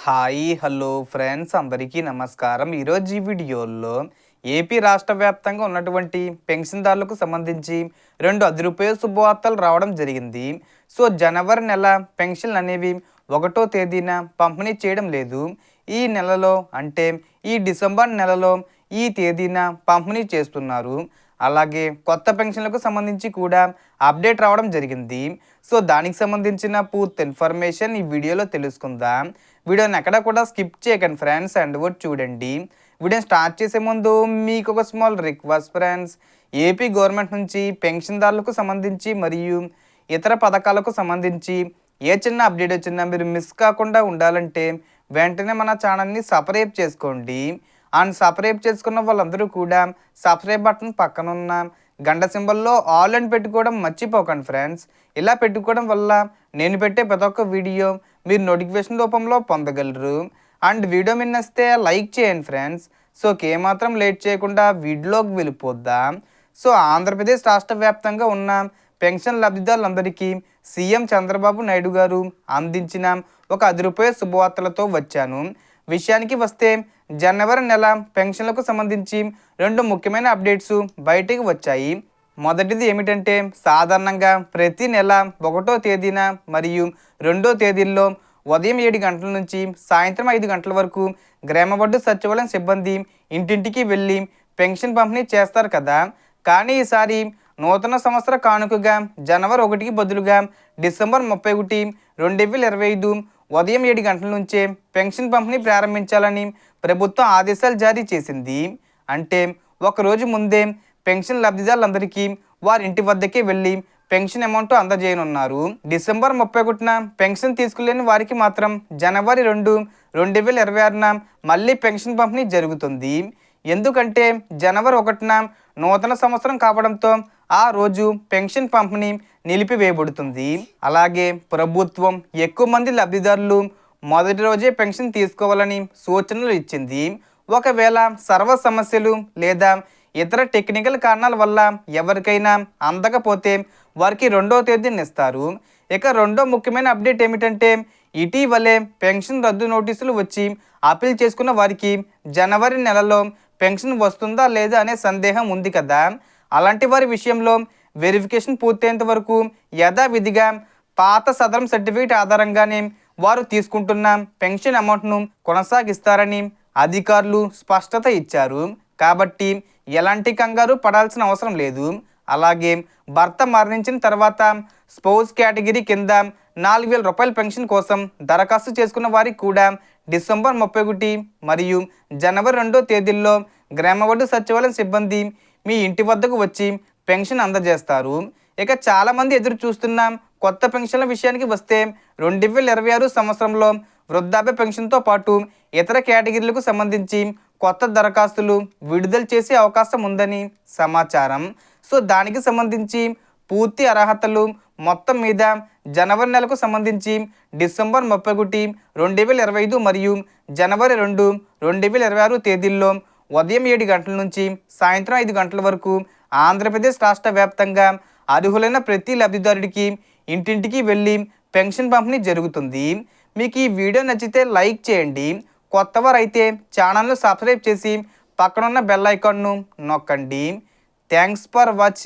Hi hello friends అందరికీ నమస్కారం. ఈరోజు ఈ వీడియోలో ఏపీ రాష్ట్ర వ్యాప్తంగా ఉన్నటువంటి పెన్షన్దారులకు సంబంధించి 2 రూపాయల శుభవార్తలు రావడం జరిగింది. సో జనవరి నెల పెన్షన్లు అనేవి 1వ తేదీన పంపిణీ చేయడం లేదు. ఈ నెలలో అంటే ఈ డిసెంబర్ నెలలో ఈ తేదీన పంపిణీ చేస్తున్నారు. అలాగే కొత్త పెన్షన్లకు సంబంధించి కూడా అప్డేట్ రావడం జరిగింది. సో దానికి సంబంధించిన పూర్తి ఇన్ఫర్మేషన్ ఈ వీడియోలో తెలుసుకుందాం. వీడియోని ఎక్కడ కూడా స్కిప్ చేయకండి ఫ్రెండ్స్, అండ్ కూడా చూడండి. వీడియోని స్టార్ట్ చేసే ముందు మీకు ఒక small request friends, AP government నుంచి పెన్షన్దారులకు సంబంధించి మరియు ఇతర పథకాలకు సంబంధించి ఏ చిన్న అప్డేట్ వచ్చినా మీరు మిస్ కాకుండా ఉండాలంటే వెంటనే మన ఛానల్ని సబ్స్క్రైబ్ చేసుకోండి. అండ్ సబ్స్క్రైబ్ చేసుకున్న వాళ్ళందరూ కూడా సబ్స్క్రైబ్ బటన్ పక్కన ఉన్న గంట సింబల్లో ఆల్ అని పెట్టుకోవడం మర్చిపోకండి ఫ్రెండ్స్. ఇలా పెట్టుకోవడం వల్ల నేను పెట్టే ప్రతి ఒక్క వీడియో మీరు నోటిఫికేషన్ రూపంలో పొందగలరు. అండ్ వీడియో మీరు నచ్చితే లైక్ చేయండి ఫ్రెండ్స్. సో ఏమాత్రం లేట్ చేయకుండా వీడియోలోకి వెళ్ళిపోద్దాం. సో ఆంధ్రప్రదేశ్ రాష్ట్ర వ్యాప్తంగా ఉన్న పెన్షన్ లబ్ధిదారులందరికీ సీఎం చంద్రబాబు నాయుడు గారు అందించిన ఒక రూపాయల శుభవార్తలతో వచ్చాను. విషయానికి వస్తే జనవరి నెల పెన్షన్లకు సంబంధించి 2 ముఖ్యమైన అప్డేట్స్ బయటికి వచ్చాయి. మొదటిది ఏమిటంటే, సాధారణంగా ప్రతి నెల 1వ తేదీన మరియు 2వ తేదీల్లో ఉదయం 7 గంటల నుంచి సాయంత్రం 5 గంటల వరకు గ్రామవార్డు సచివాలయం సిబ్బంది ఇంటింటికి వెళ్ళి పెన్షన్ పంపిణీ చేస్తారు కదా. కానీ ఈసారి నూతన సంవత్సర కానుకగా జనవరి 1కి బదులుగా డిసెంబర్ 31, 2025 ఉదయం 7 గంటల నుంచే పెన్షన్ పంపిణీ ప్రారంభించాలని ప్రభుత్వం ఆదేశాలు జారీ చేసింది. అంటే ఒకరోజు ముందే పెన్షన్ లబ్ధిదారులందరికీ వారి ఇంటి వద్దకే వెళ్ళి పెన్షన్ అమౌంట్ అందజేయనున్నారు. డిసెంబర్ 31న పెన్షన్ తీసుకులేని వారికి మాత్రం జనవరి 2, 2026న మళ్ళీ పెన్షన్ పంపిణీ జరుగుతుంది. ఎందుకంటే జనవరి 1న నూతన సంవత్సరం కావడంతో ఆ రోజు పెన్షన్ పంపిణీ నిలిపివేయబడుతుంది. అలాగే ప్రభుత్వం ఎక్కువ మంది లబ్ధిదారులు మొదటి రోజే పెన్షన్ తీసుకోవాలని సూచనలు ఇచ్చింది. ఒకవేళ సర్వ సమస్యలు లేదా ఇతర టెక్నికల్ కారణాల వల్ల ఎవరికైనా అందకపోతే వారికి 2వ తేదీని ఇస్తారు. ఇక రెండో ముఖ్యమైన అప్డేట్ ఏమిటంటే, ఇటీవలే పెన్షన్ రద్దు నోటీసులు వచ్చి అప్పీల్ చేసుకున్న వారికి జనవరి నెలలో పెన్షన్ వస్తుందా లేదా అనే సందేహం ఉంది కదా. అలాంటి వారి విషయంలో వెరిఫికేషన్ పూర్తయ్యేంత వరకు యథావిధిగా పాత సదరం సర్టిఫికేట్ ఆధారంగానే వారు తీసుకుంటున్న పెన్షన్ అమౌంట్ను కొనసాగిస్తారని అధికారులు స్పష్టత ఇచ్చారు. కాబట్టి ఎలాంటి కంగారు పడాల్సిన అవసరం లేదు. అలాగే భర్త మరణించిన తర్వాత స్పౌస్ కేటగిరీ కింద 4,000 రూపాయల పెన్షన్ కోసం దరఖాస్తు చేసుకున్న వారికి కూడా డిసెంబర్ 31 మరియు జనవరి 2వ తేదీల్లో గ్రామవార్డు సచివాలయం సిబ్బంది మీ ఇంటి వద్దకు వచ్చి పెన్షన్ అందజేస్తారు. ఇక చాలామంది ఎదురు చూస్తున్న కొత్త పెన్షన్ల విషయానికి వస్తే 2026 సంవత్సరంలో వృద్ధాప్య పెన్షన్తో పాటు ఇతర కేటగిరీలకు సంబంధించి కొత్త దరఖాస్తులు విడుదల చేసే అవకాశం ఉందని సమాచారం. సో దానికి సంబంధించి పూర్తి అర్హతలు మొత్తం మీద జనవరి నెలకు సంబంధించి డిసెంబర్ 31, 2025 మరియు జనవరి 2, 2026 తేదీల్లో ఉదయం 7 గంటల నుంచి సాయంత్రం 5 గంటల వరకు ఆంధ్రప్రదేశ్ రాష్ట్ర వ్యాప్తంగా అర్హులైన ప్రతి లబ్ధిదారుడికి ఇంటింటికి వెళ్ళి పెన్షన్ పంపిణీ జరుగుతుంది. మీకు ఈ వీడియో నచ్చితే లైక్ చేయండి. కొత్తవారు అయితే ఛానల్ను సబ్స్క్రైబ్ చేసి పక్కనున్న బెల్ ఐకాన్ను నొక్కండి. Thanks for watching.